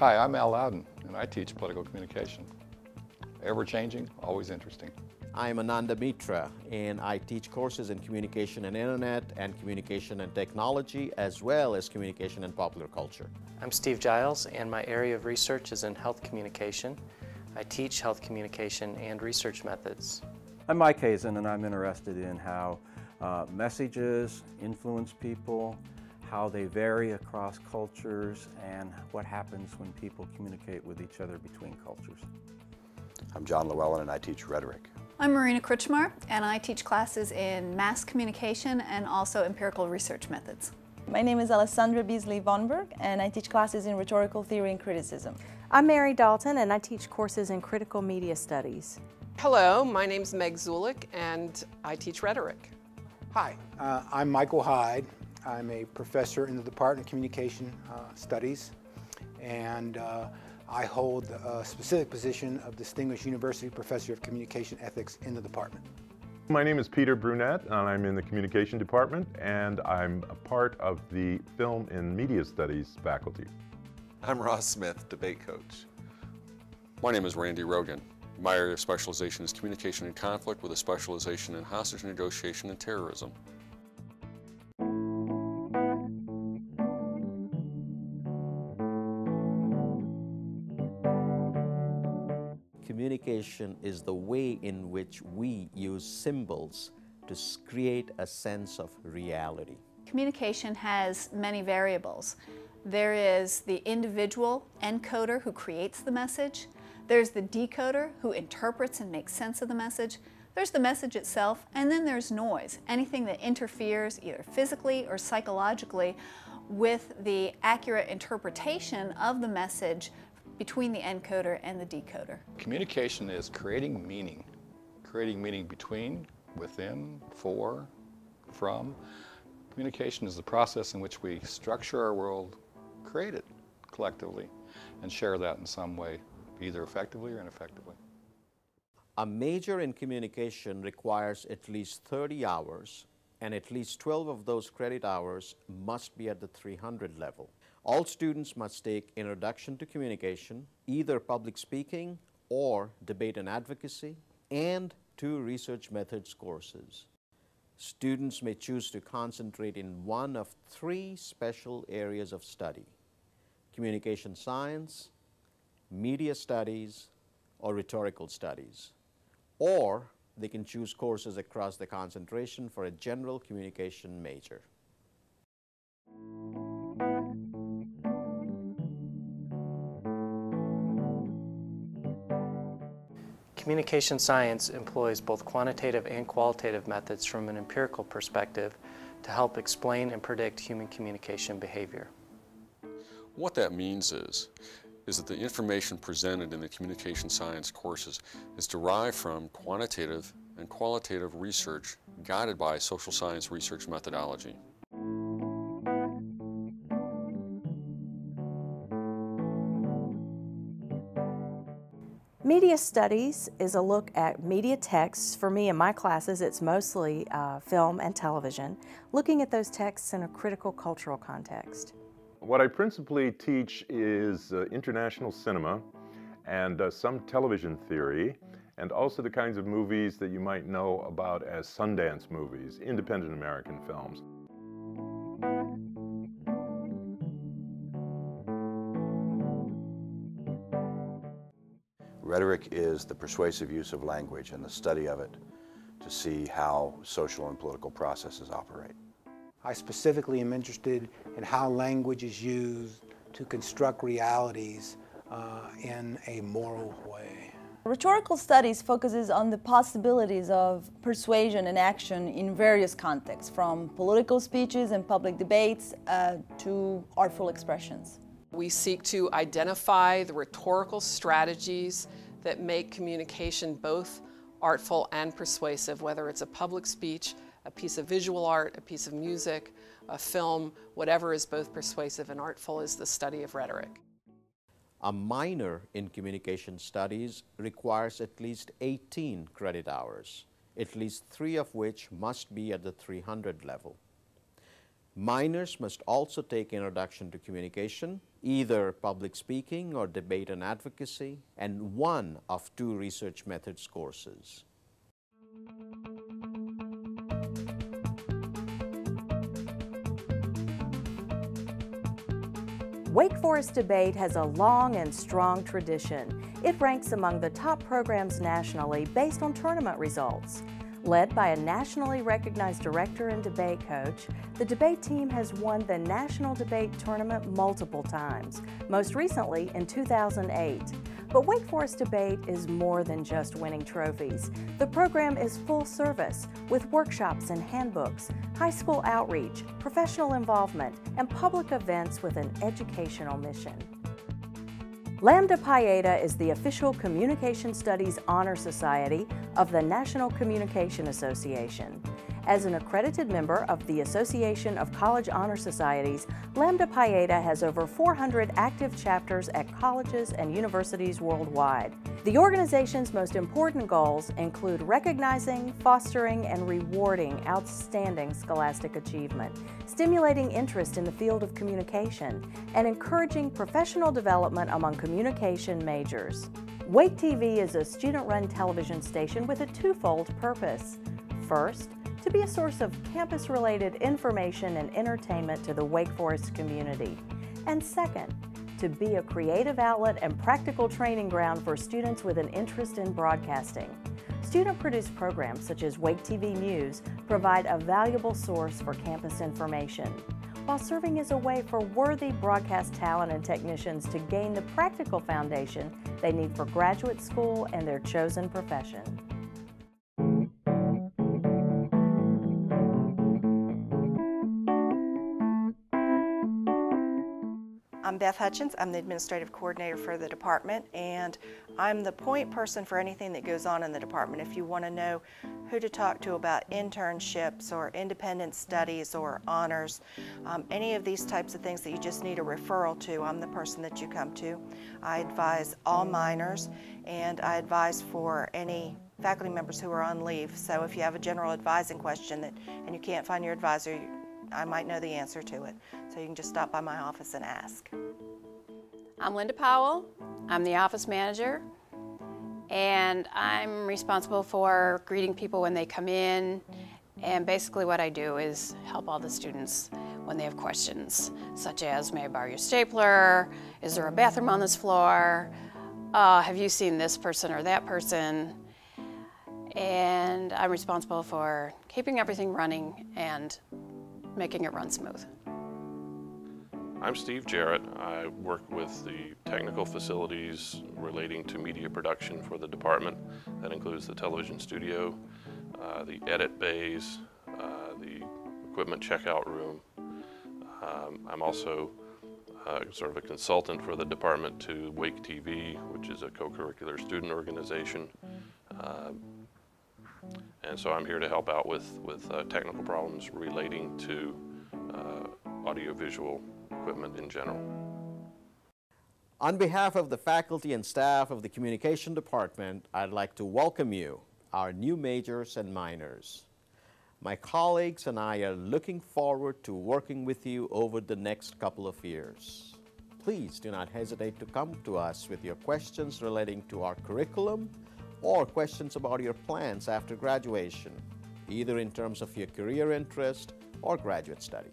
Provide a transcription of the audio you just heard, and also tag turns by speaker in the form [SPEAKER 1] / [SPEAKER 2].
[SPEAKER 1] Hi, I'm Al Loudon, and I teach political communication. Ever-changing, always interesting.
[SPEAKER 2] I'm Ananda Mitra, and I teach courses in communication and internet and communication and technology, as well as communication and popular culture.
[SPEAKER 3] I'm Steve Giles, and my area of research is in health communication. I teach health communication and research methods.
[SPEAKER 4] I'm Mike Hazen, and I'm interested in how messages influence people, how they vary across cultures, and what happens when people communicate with each other between cultures.
[SPEAKER 5] I'm John Llewellyn, and I teach rhetoric.
[SPEAKER 6] I'm Marina Kritchmar, and I teach classes in mass communication and also empirical research methods.
[SPEAKER 7] My name is Alessandra Beasley Vonberg, and I teach classes in rhetorical theory and criticism.
[SPEAKER 8] I'm Mary Dalton, and I teach courses in critical media studies.
[SPEAKER 9] Hello, my name's Meg Zulik, and I teach rhetoric.
[SPEAKER 10] Hi, I'm Michael Hyde. I'm a professor in the Department of Communication Studies, and I hold a specific position of Distinguished University Professor of Communication Ethics in the department.
[SPEAKER 11] My name is Peter Brunette, and I'm in the Communication Department, and I'm a part of the Film and Media Studies faculty.
[SPEAKER 12] I'm Ross Smith, debate coach. My name is Randy Rogan. My area of specialization is communication and conflict with a specialization in hostage negotiation and terrorism.
[SPEAKER 2] Communication is the way in which we use symbols to create a sense of reality.
[SPEAKER 6] Communication has many variables. There is the individual encoder who creates the message. There's the decoder who interprets and makes sense of the message. There's the message itself, and then there's noise, anything that interferes either physically or psychologically with the accurate interpretation of the message between the encoder and the decoder.
[SPEAKER 1] Communication is creating meaning between, within, for, from. Communication is the process in which we structure our world, create it collectively, and share that in some way, either effectively or ineffectively.
[SPEAKER 2] A major in communication requires at least 30 hours, and at least 12 of those credit hours must be at the 300 level. All students must take Introduction to Communication, either public speaking or debate and advocacy, and 2 research methods courses. Students may choose to concentrate in one of 3 special areas of study: communication science, media studies, or rhetorical studies. Or they can choose courses across the concentration for a general communication major.
[SPEAKER 3] Communication science employs both quantitative and qualitative methods from an empirical perspective to help explain and predict human communication behavior.
[SPEAKER 12] What that means is that the information presented in the communication science courses is derived from quantitative and qualitative research guided by social science research methodology.
[SPEAKER 8] Media studies is a look at media texts. For me in my classes, it's mostly film and television, looking at those texts in a critical cultural context.
[SPEAKER 11] What I principally teach is international cinema and some television theory, and also the kinds of movies that you might know about as Sundance movies, independent American films.
[SPEAKER 5] Rhetoric is the persuasive use of language and the study of it to see how social and political processes operate.
[SPEAKER 10] I specifically am interested in how language is used to construct realities in a moral way.
[SPEAKER 7] Rhetorical studies focuses on the possibilities of persuasion and action in various contexts, from political speeches and public debates to artful expressions.
[SPEAKER 9] We seek to identify the rhetorical strategies that make communication both artful and persuasive, whether it's a public speech, a piece of visual art, a piece of music, a film, whatever is both persuasive and artful is the study of rhetoric.
[SPEAKER 2] A minor in communication studies requires at least 18 credit hours, at least 3 of which must be at the 300 level. Minors must also take Introduction to Communication, either public speaking or debate and advocacy, and one of 2 research methods courses.
[SPEAKER 8] Wake Forest Debate has a long and strong tradition. It ranks among the top programs nationally based on tournament results. Led by a nationally recognized director and debate coach, the debate team has won the National Debate Tournament multiple times, most recently in 2008. But Wake Forest Debate is more than just winning trophies. The program is full service with workshops and handbooks, high school outreach, professional involvement, and public events with an educational mission. Lambda Pi Eta is the official Communication Studies Honor Society of the National Communication Association. As an accredited member of the Association of College Honor Societies, Lambda Pi Eta has over 400 active chapters at colleges and universities worldwide. The organization's most important goals include recognizing, fostering, and rewarding outstanding scholastic achievement, stimulating interest in the field of communication, and encouraging professional development among communication majors. Wake TV is a student-run television station with a twofold purpose. First, to be a source of campus-related information and entertainment to the Wake Forest community. And second, to be a creative outlet and practical training ground for students with an interest in broadcasting. Student-produced programs such as Wake TV News provide a valuable source for campus information, while serving as a way for worthy broadcast talent and technicians to gain the practical foundation they need for graduate school and their chosen profession.
[SPEAKER 13] I'm Beth Hutchins. I'm the administrative coordinator for the department, and I'm the point person for anything that goes on in the department. If you want to know who to talk to about internships or independent studies or honors, any of these types of things that you just need a referral to, I'm the person that you come to. I advise all minors, and I advise for any faculty members who are on leave. So if you have a general advising question and you can't find your advisor, I might know the answer to it. So you can just stop by my office and ask.
[SPEAKER 14] I'm Linda Powell. I'm the office manager, and I'm responsible for greeting people when they come in, and basically what I do is help all the students when they have questions, such as, may I borrow your stapler? Is there a bathroom on this floor? Have you seen this person or that person? And I'm responsible for keeping everything running and making it run smooth.
[SPEAKER 15] I'm Steve Jarrett. I work with the technical facilities relating to media production for the department. That includes the television studio, the edit bays, the equipment checkout room. I'm also sort of a consultant for the department to Wake TV, which is a co-curricular student organization. And so I'm here to help out with technical problems relating to audiovisual equipment in general.
[SPEAKER 2] On behalf of the faculty and staff of the Communication Department, I'd like to welcome you, our new majors and minors. My colleagues and I are looking forward to working with you over the next couple of years. Please do not hesitate to come to us with your questions relating to our curriculum or questions about your plans after graduation, either in terms of your career interest or graduate study.